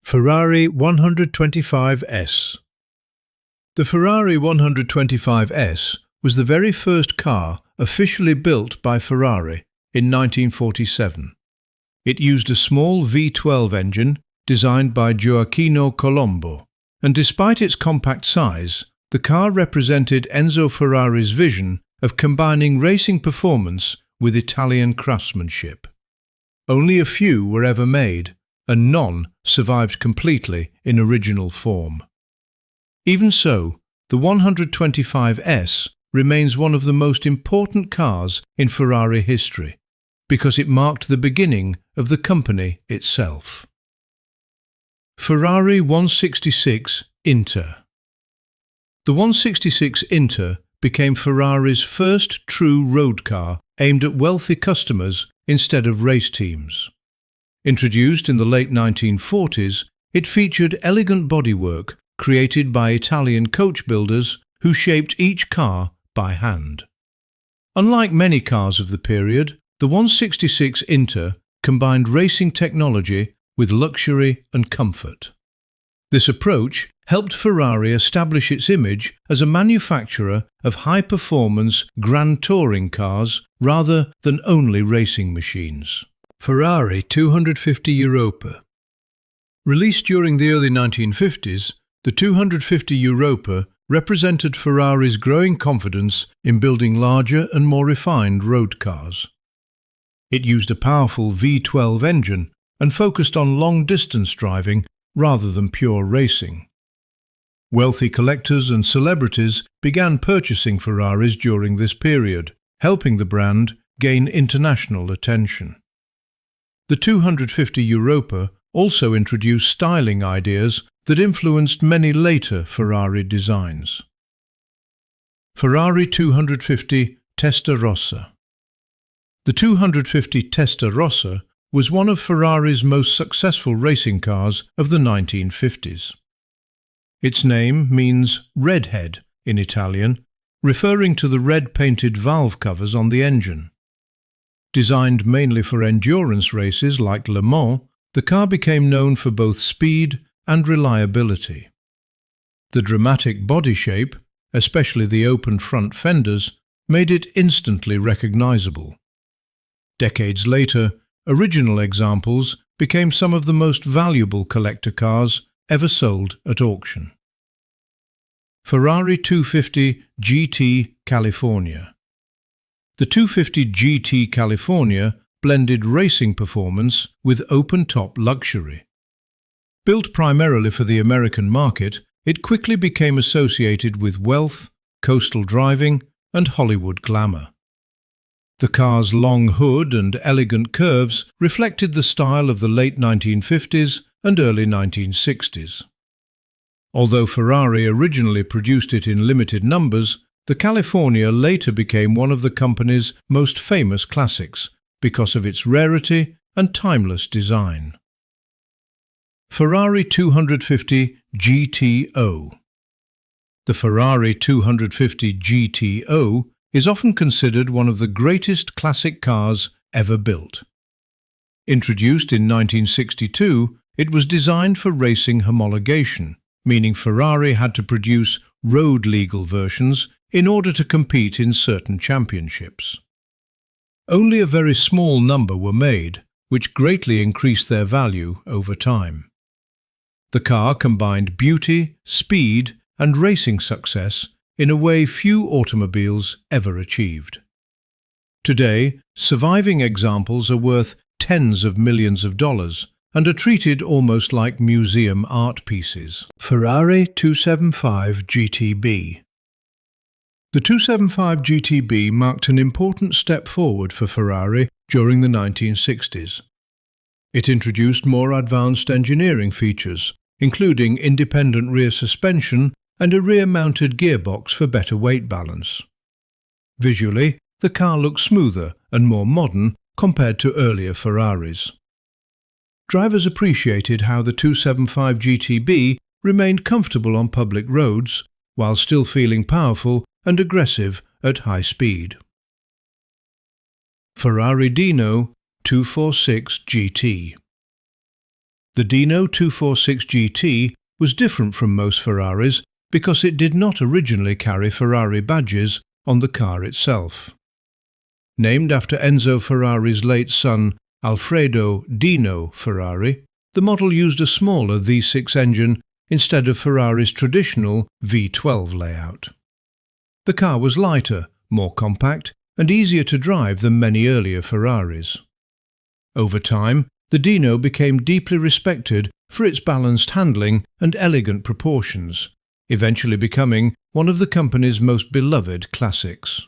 Ferrari 125S. The Ferrari 125S was the very first car officially built by Ferrari in 1947. It used a small V12 engine designed by Gioacchino Colombo, and despite its compact size, the car represented Enzo Ferrari's vision of combining racing performance with Italian craftsmanship. Only a few were ever made, and none survived completely in original form. Even so, the 125S remains one of the most important cars in Ferrari history, because it marked the beginning of the company itself. Ferrari 166 Inter. The 166 Inter became Ferrari's first true road car aimed at wealthy customers instead of race teams. Introduced in the late 1940s, it featured elegant bodywork created by Italian coach builders who shaped each car by hand. Unlike many cars of the period, the 166 Inter combined racing technology with luxury and comfort. This approach helped Ferrari establish its image as a manufacturer of high-performance grand touring cars rather than only racing machines. Ferrari 250 Europa. Released during the early 1950s, the 250 Europa represented Ferrari's growing confidence in building larger and more refined road cars. It used a powerful V12 engine and focused on long-distance driving rather than pure racing. Wealthy collectors and celebrities began purchasing Ferraris during this period, helping the brand gain international attention. The 250 Europa also introduced styling ideas that influenced many later Ferrari designs. Ferrari 250 Testarossa. The 250 Testarossa was one of Ferrari's most successful racing cars of the 1950s. Its name means redhead in Italian, referring to the red-painted valve covers on the engine. Designed mainly for endurance races like Le Mans, the car became known for both speed and reliability. The dramatic body shape, especially the open front fenders, made it instantly recognizable. Decades later, original examples became some of the most valuable collector cars ever sold at auction. Ferrari 250 GT California. The 250 GT California blended racing performance with open-top luxury. Built primarily for the American market, it quickly became associated with wealth, coastal driving, and Hollywood glamour. The car's long hood and elegant curves reflected the style of the late 1950s and early 1960s. Although Ferrari originally produced it in limited numbers, the California later became one of the company's most famous classics because of its rarity and timeless design. Ferrari 250 GTO. The Ferrari 250 GTO is often considered one of the greatest classic cars ever built. Introduced in 1962, it was designed for racing homologation, meaning Ferrari had to produce road-legal versions in order to compete in certain championships. Only a very small number were made, which greatly increased their value over time. The car combined beauty, speed, and racing success in a way few automobiles ever achieved. Today, surviving examples are worth tens of millions of dollars and are treated almost like museum art pieces. Ferrari 275 GTB. The 275 GTB marked an important step forward for Ferrari during the 1960s. It introduced more advanced engineering features, including independent rear suspension and a rear-mounted gearbox for better weight balance. Visually, the car looked smoother and more modern compared to earlier Ferraris. Drivers appreciated how the 275 GTB remained comfortable on public roads while still feeling powerful and aggressive at high speed. Ferrari Dino 246 GT. The Dino 246 GT was different from most Ferraris because it did not originally carry Ferrari badges on the car itself. Named after Enzo Ferrari's late son Alfredo Dino Ferrari, the model used a smaller V6 engine instead of Ferrari's traditional V12 layout. The car was lighter, more compact, and easier to drive than many earlier Ferraris. Over time, the Dino became deeply respected for its balanced handling and elegant proportions, eventually becoming one of the company's most beloved classics.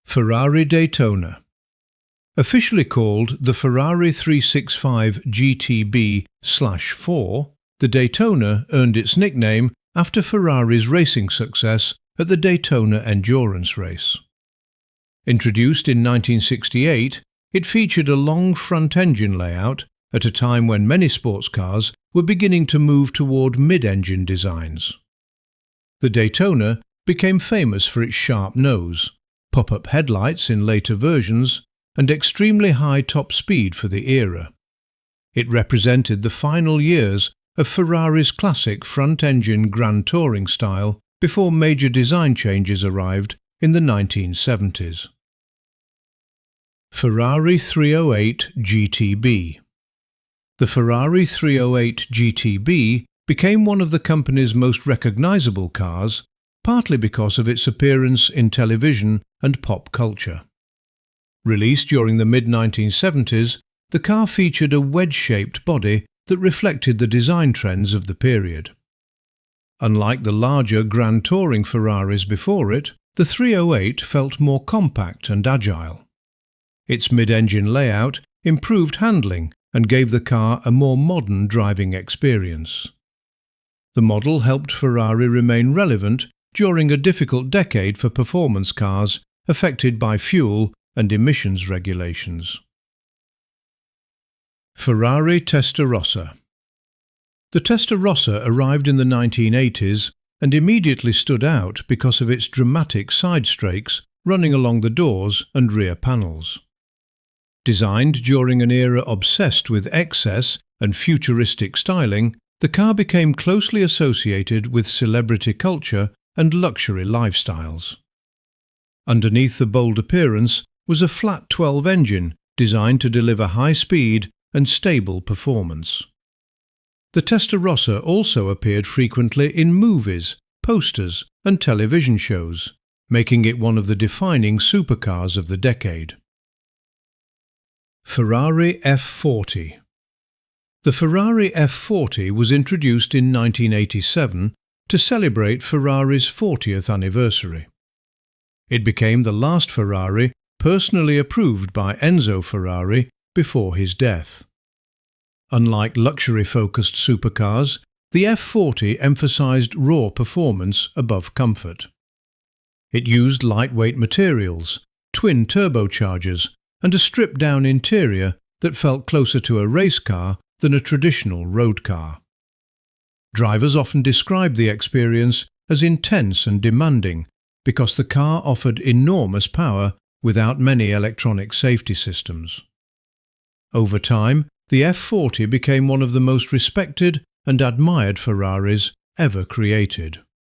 Ferrari Daytona. Officially called the Ferrari 365 GTB/4, the Daytona earned its nickname after Ferrari's racing success at the Daytona endurance race. Introduced in 1968, it featured a long front-engine layout at a time when many sports cars were beginning to move toward mid-engine designs. The Daytona became famous for its sharp nose, pop-up headlights in later versions, and extremely high top speed for the era. It represented the final years of Ferrari's classic front-engine Grand Touring style before major design changes arrived in the 1970s. Ferrari 308 GTB. The Ferrari 308 GTB became one of the company's most recognizable cars, partly because of its appearance in television and pop culture. Released during the mid-1970s, the car featured a wedge-shaped body that reflected the design trends of the period. Unlike the larger Grand Touring Ferraris before it, the 308 felt more compact and agile. Its mid-engine layout improved handling and gave the car a more modern driving experience. The model helped Ferrari remain relevant during a difficult decade for performance cars affected by fuel and emissions regulations. Ferrari Testarossa. The Testarossa arrived in the 1980s and immediately stood out because of its dramatic side strakes running along the doors and rear panels. Designed during an era obsessed with excess and futuristic styling, the car became closely associated with celebrity culture and luxury lifestyles. Underneath the bold appearance was a flat 12 engine designed to deliver high speed and stable performance. The Testarossa also appeared frequently in movies, posters, and television shows, making it one of the defining supercars of the decade. Ferrari F40. The Ferrari F40 was introduced in 1987 to celebrate Ferrari's 40th anniversary. It became the last Ferrari personally approved by Enzo Ferrari before his death. Unlike luxury-focused supercars, the F40 emphasized raw performance above comfort. It used lightweight materials, twin turbochargers, and a stripped-down interior that felt closer to a race car than a traditional road car. Drivers often described the experience as intense and demanding because the car offered enormous power without many electronic safety systems. Over time, the F40 became one of the most respected and admired Ferraris ever created.